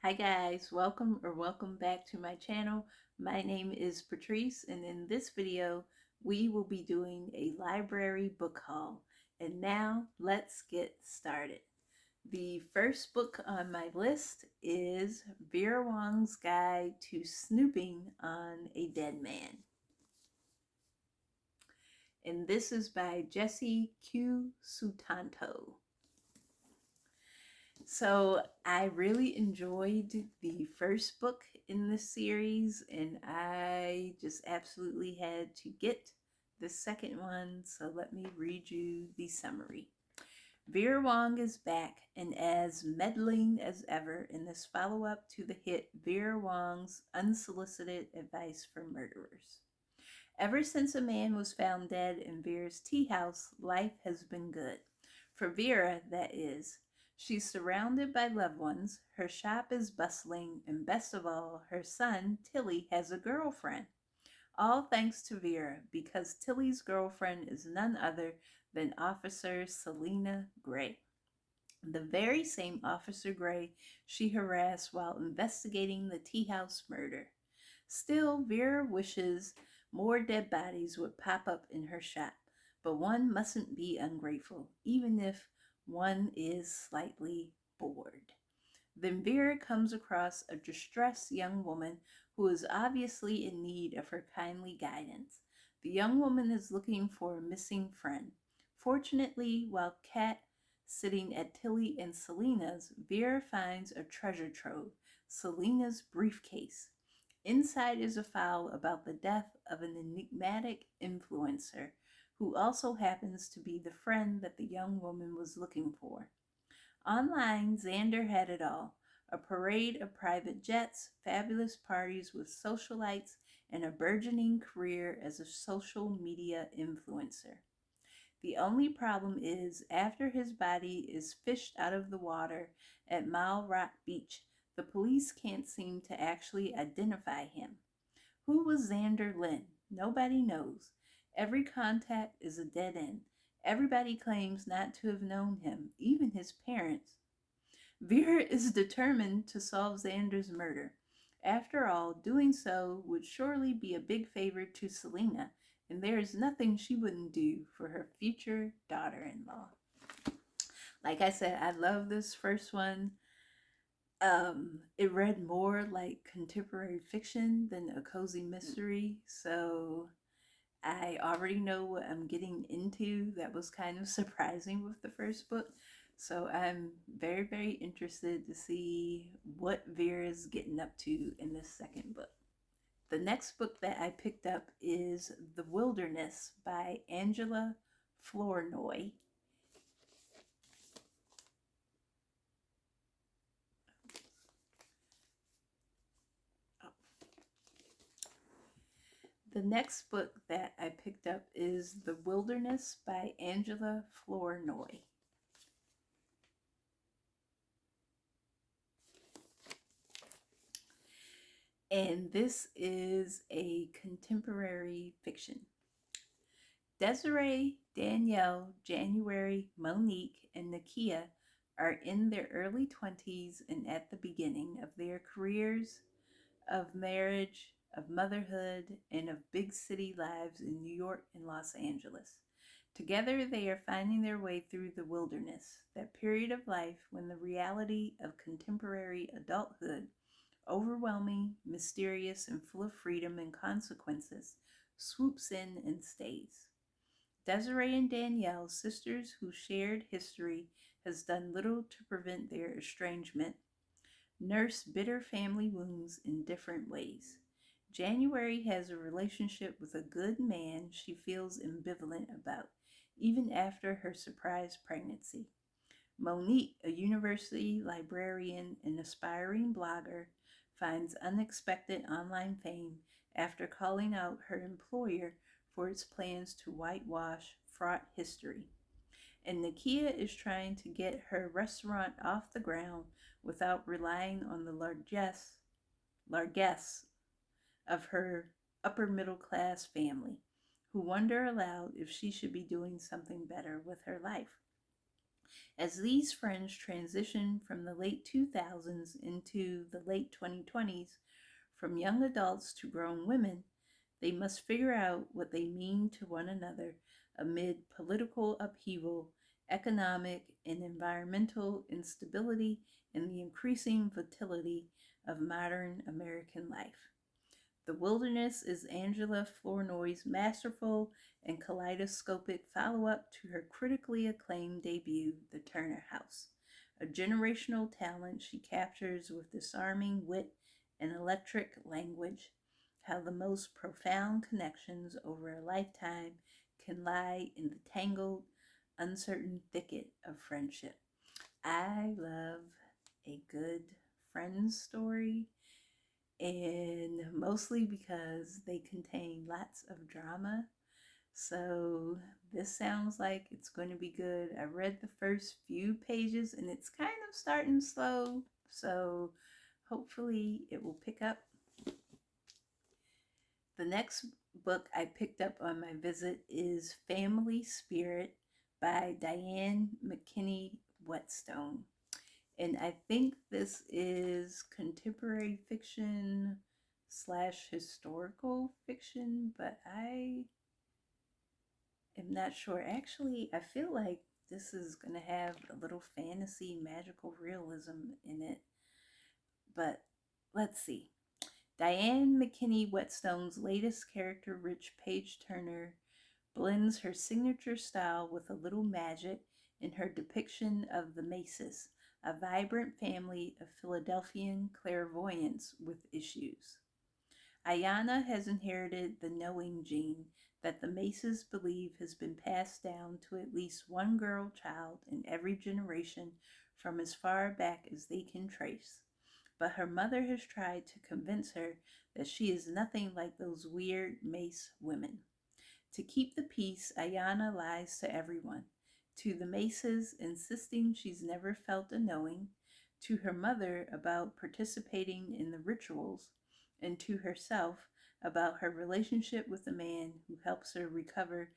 Hi guys, welcome back to my channel. My name is Patrice, and in this video we will be doing a library book haul. And now let's get started. The first book on my list is Vera Wong's Guide to Snooping on a Dead Man. And this is by Jesse Q. Sutanto. So I really enjoyed the first book in this series, and I just absolutely had to get the second one. So let me read you the summary. Vera Wong is back and as meddling as ever in this follow-up to the hit Vera Wong's Unsolicited Advice for Murderers. Ever since a man was found dead in Vera's tea house, life has been good. For Vera, that is. She's surrounded by loved ones, her shop is bustling, and best of all, her son, Tilly, has a girlfriend. All thanks to Vera, because Tilly's girlfriend is none other than Officer Selena Gray. The very same Officer Gray she harassed while investigating the tea house murder. Still, Vera wishes more dead bodies would pop up in her shop, but one mustn't be ungrateful, even if one is slightly bored. Then Vera comes across a distressed young woman who is obviously in need of her kindly guidance. The young woman is looking for a missing friend. Fortunately, while Kat sitting at Tilly and Selena's, Vera finds a treasure trove, Selena's briefcase. Inside is a file about the death of an enigmatic influencer who also happens to be the friend that the young woman was looking for. Online, Xander had it all. A parade of private jets, fabulous parties with socialites, and a burgeoning career as a social media influencer. The only problem is, after his body is fished out of the water at Mile Rock Beach, the police can't seem to actually identify him. Who was Xander Lynn? Nobody knows. Every contact is a dead end. Everybody claims not to have known him, even his parents. Vera is determined to solve Xander's murder. After all, doing so would surely be a big favor to Selena, and there is nothing she wouldn't do for her future daughter-in-law. Like I said, I love this first one. It read more like contemporary fiction than a cozy mystery, so I already know what I'm getting into. That was kind of surprising with the first book. So I'm very, very interested to see what Vera's getting up to in this second book. The next book that I picked up is The Wilderness by Angela Flournoy. The next book that I picked up is The Wilderness by Angela Flournoy. And this is a contemporary fiction. Desiree, Danielle, January, Monique, and Nakia are in their early 20s and at the beginning of their careers, of marriage, of motherhood, and of big city lives in New York and Los Angeles. Together, they are finding their way through the wilderness, that period of life when the reality of contemporary adulthood, overwhelming, mysterious, and full of freedom and consequences, swoops in and stays. Desiree and Danielle, sisters whose shared history has done little to prevent their estrangement, nurse bitter family wounds in different ways. January has a relationship with a good man she feels ambivalent about, even after her surprise pregnancy. Monique, a university librarian and aspiring blogger, finds unexpected online fame after calling out her employer for its plans to whitewash fraught history. And Nakia is trying to get her restaurant off the ground without relying on the largesse of her upper middle class family, who wonder aloud if she should be doing something better with her life. As these friends transition from the late 2000s into the late 2020s, from young adults to grown women, they must figure out what they mean to one another amid political upheaval, economic and environmental instability, and the increasing volatility of modern American life. The Wilderness is Angela Flournoy's masterful and kaleidoscopic follow up to her critically acclaimed debut, The Turner House. A generational talent, she captures with disarming wit and electric language how the most profound connections over a lifetime can lie in the tangled, uncertain thicket of friendship. I love a good friends story, and mostly because they contain lots of drama. So this sounds like it's going to be good. I read the first few pages and it's kind of starting slow, so hopefully it will pick up. The next book I picked up on my visit is Family Spirit by Diane McKinney Whetstone. And I think this is contemporary fiction slash historical fiction, but I am not sure. Actually, I feel like this is going to have a little fantasy, magical realism in it. But let's see. Diane McKinney Whetstone's latest character, Rich Page Turner, blends her signature style with a little magic in her depiction of the Maces, a vibrant family of Philadelphian clairvoyants with issues. Ayana has inherited the knowing gene that the Maces believe has been passed down to at least one girl child in every generation from as far back as they can trace. But her mother has tried to convince her that she is nothing like those weird Mace women. To keep the peace, Ayana lies to everyone. To the Maces, insisting she's never felt a knowing, to her mother about participating in the rituals, and to herself about her relationship with the man who helps her recover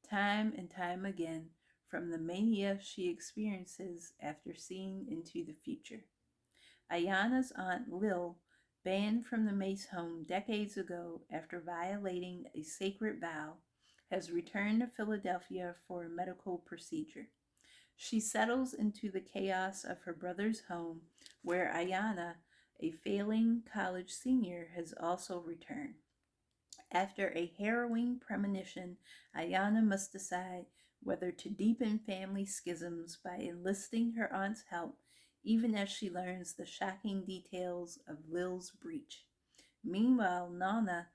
time and time again from the mania she experiences after seeing into the future. Ayana's aunt Lil, banned from the Mace home decades ago after violating a sacred vow, has returned to Philadelphia for a medical procedure. She settles into the chaos of her brother's home, where Ayana, a failing college senior, has also returned. After a harrowing premonition, Ayana must decide whether to deepen family schisms by enlisting her aunt's help, even as she learns the shocking details of Lil's breach. Meanwhile, Nana,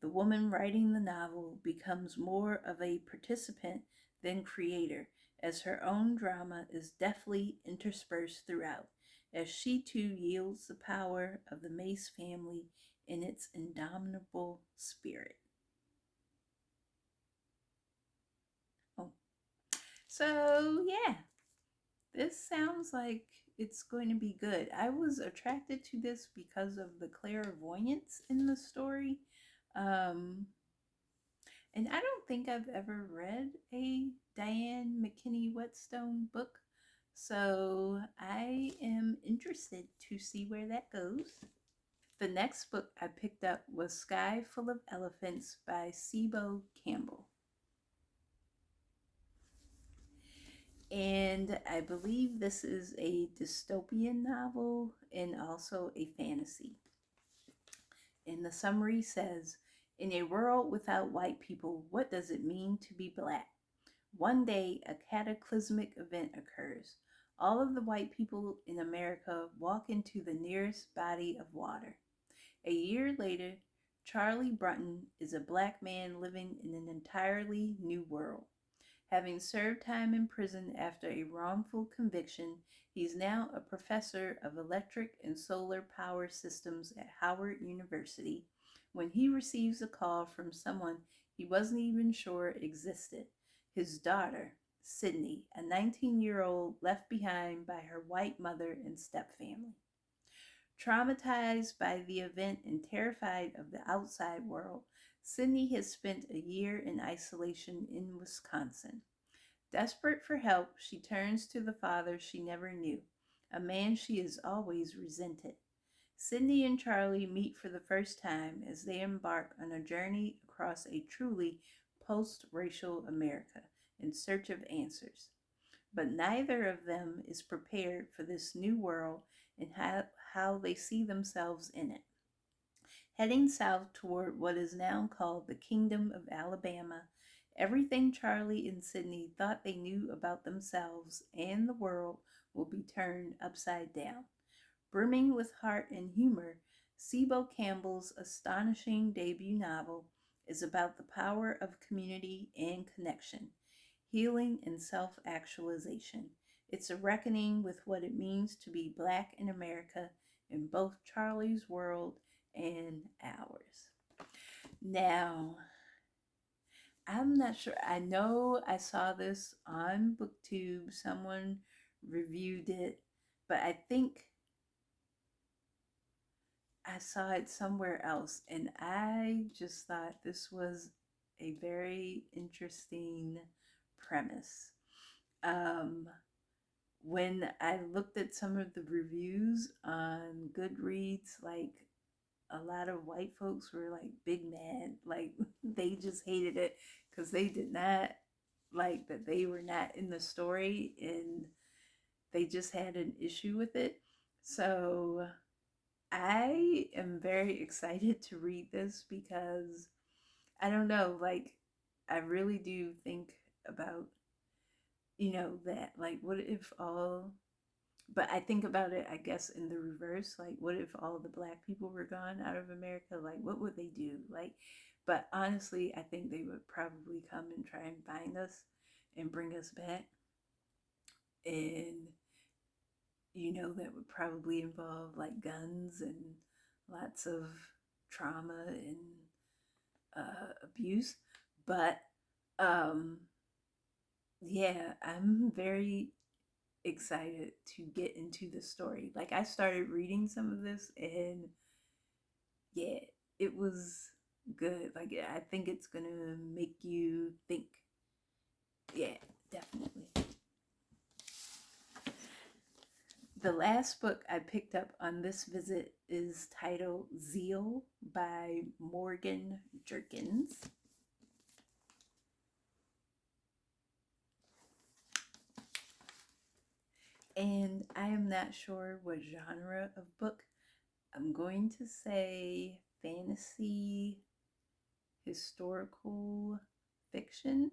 the woman writing the novel, becomes more of a participant than creator, as her own drama is deftly interspersed throughout, as she too yields the power of the Mace family in its indomitable spirit. Oh, so yeah, this sounds like it's going to be good. I was attracted to this because of the clairvoyance in the story. Um, and I don't think I've ever read a Diane McKinney Whetstone book. So I am interested to see where that goes. The next book I picked up was Sky Full of Elephants by Cebo Campbell. And I believe this is a dystopian novel and also a fantasy. And the summary says, in a world without white people, what does it mean to be black? One day, a cataclysmic event occurs. All of the white people in America walk into the nearest body of water. A year later, Charlie Brunton is a black man living in an entirely new world. Having served time in prison after a wrongful conviction, he's now a professor of electric and solar power systems at Howard University when he receives a call from someone he wasn't even sure existed, his daughter, Sydney, a 19-year-old left behind by her white mother and stepfamily. Traumatized by the event and terrified of the outside world, Sydney has spent a year in isolation in Wisconsin. Desperate for help, she turns to the father she never knew, a man she has always resented. Sydney and Charlie meet for the first time as they embark on a journey across a truly post racial America in search of answers. But neither of them is prepared for this new world and how they see themselves in it. Heading south toward what is now called the Kingdom of Alabama, everything Charlie and Sydney thought they knew about themselves and the world will be turned upside down. Brimming with heart and humor, Cebo Campbell's astonishing debut novel is about the power of community and connection, healing and self actualization. It's a reckoning with what it means to be Black in America in both Charlie's world and ours. Now, I'm not sure. I know I saw this on BookTube. Someone reviewed it, but I think I saw it somewhere else, and I just thought this was a very interesting premise. Um, when I looked at some of the reviews on Goodreads, like a lot of white folks were like big mad, like they just hated it because they did not like that they were not in the story and they just had an issue with it. So I am very excited to read this because I don't know, like I really do think about, that like what if all, but I think about it, I guess, in the reverse, like what if all the Black people were gone out of America? Like what would they do? Like, but honestly, I think they would probably come and try and find us and bring us back. And that would probably involve like guns and lots of trauma and abuse. But um, yeah, I'm very excited to get into the story. Like, I started reading some of this, and yeah, it was good. Like, I think it's gonna make you think. Yeah, definitely. The last book I picked up on this visit is titled Zeal by Morgan Jerkins. And I am not sure what genre of book. I'm going to say fantasy, historical fiction.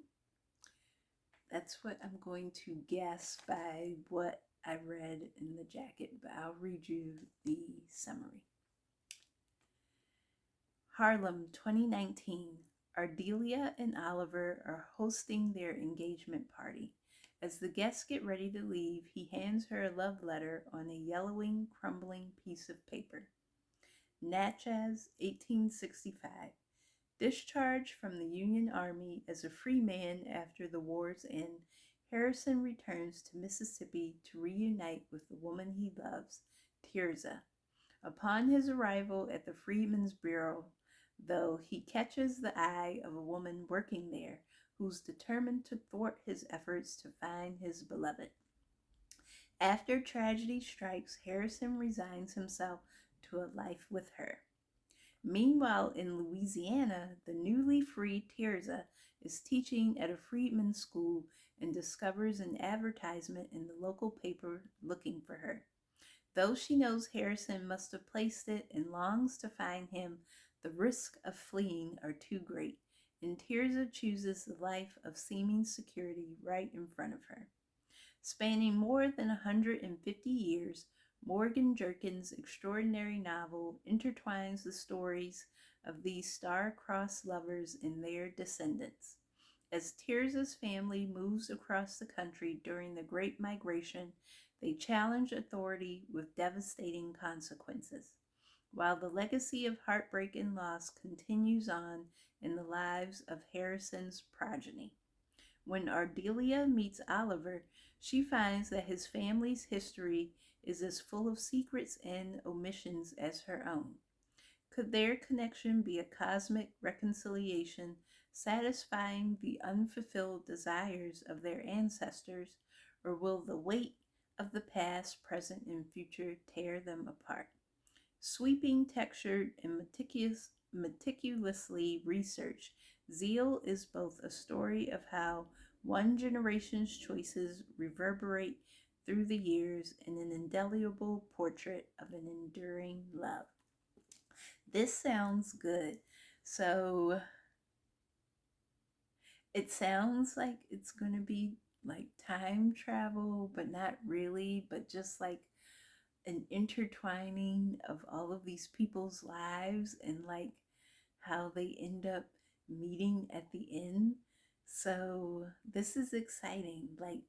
That's what I'm going to guess by what I read in the jacket, but I'll read you the summary. Harlem 2019. Ardelia and Oliver are hosting their engagement party. As the guests get ready to leave, he hands her a love letter on a yellowing, crumbling piece of paper. Natchez, 1865. Discharged from the Union Army as a free man after the war's end, Harrison returns to Mississippi to reunite with the woman he loves, Tirza. Upon his arrival at the Freedmen's Bureau, though, he catches the eye of a woman working there who's determined to thwart his efforts to find his beloved. After tragedy strikes, Harrison resigns himself to a life with her. Meanwhile, in Louisiana, the newly freed Tirza is teaching at a freedmen's school and discovers an advertisement in the local paper looking for her. Though she knows Harrison must have placed it and longs to find him, the risks of fleeing are too great, and Tirza chooses the life of seeming security right in front of her. Spanning more than 150 years, Morgan Jerkins' extraordinary novel intertwines the stories of these star-crossed lovers and their descendants. As Tirza's family moves across the country during the Great Migration, they challenge authority with devastating consequences, while the legacy of heartbreak and loss continues on in the lives of Harrison's progeny. When Ardelia meets Oliver, she finds that his family's history is as full of secrets and omissions as her own. Could their connection be a cosmic reconciliation, satisfying the unfulfilled desires of their ancestors, or will the weight of the past, present, and future tear them apart? Sweeping, textured, and meticulously researched, Zeal is both a story of how one generation's choices reverberate through the years and an indelible portrait of an enduring love. This sounds good. So it sounds like it's going to be like time travel, but not really, but just like an intertwining of all of these people's lives and like how they end up meeting at the end. So this is exciting, like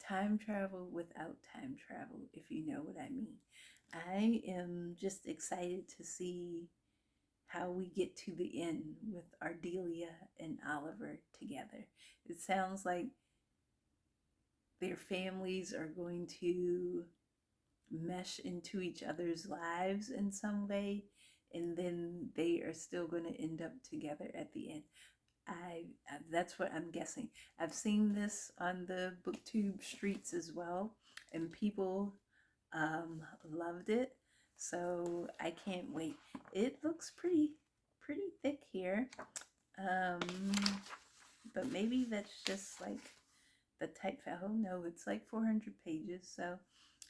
time travel without time travel, if you know what I mean. I am just excited to see how we get to the end with Ardelia and Oliver together. It sounds like their families are going to mesh into each other's lives in some way, and then they are still going to end up together at the end. That's what I'm guessing. I've seen this on the booktube streets as well, and people loved it, so I can't wait. It looks pretty thick here, um, but maybe that's just like the typeface. Oh no, it's like 400 pages. So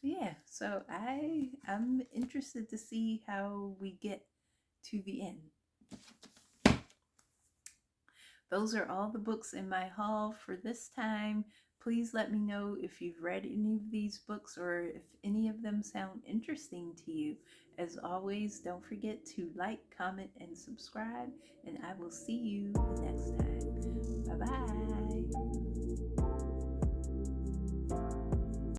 yeah, so I'm interested to see how we get to the end. Those are all the books in my haul for this time. Please let me know if you've read any of these books or if any of them sound interesting to you. As always, don't forget to like, comment, and subscribe, and I will see you next time. Bye-bye.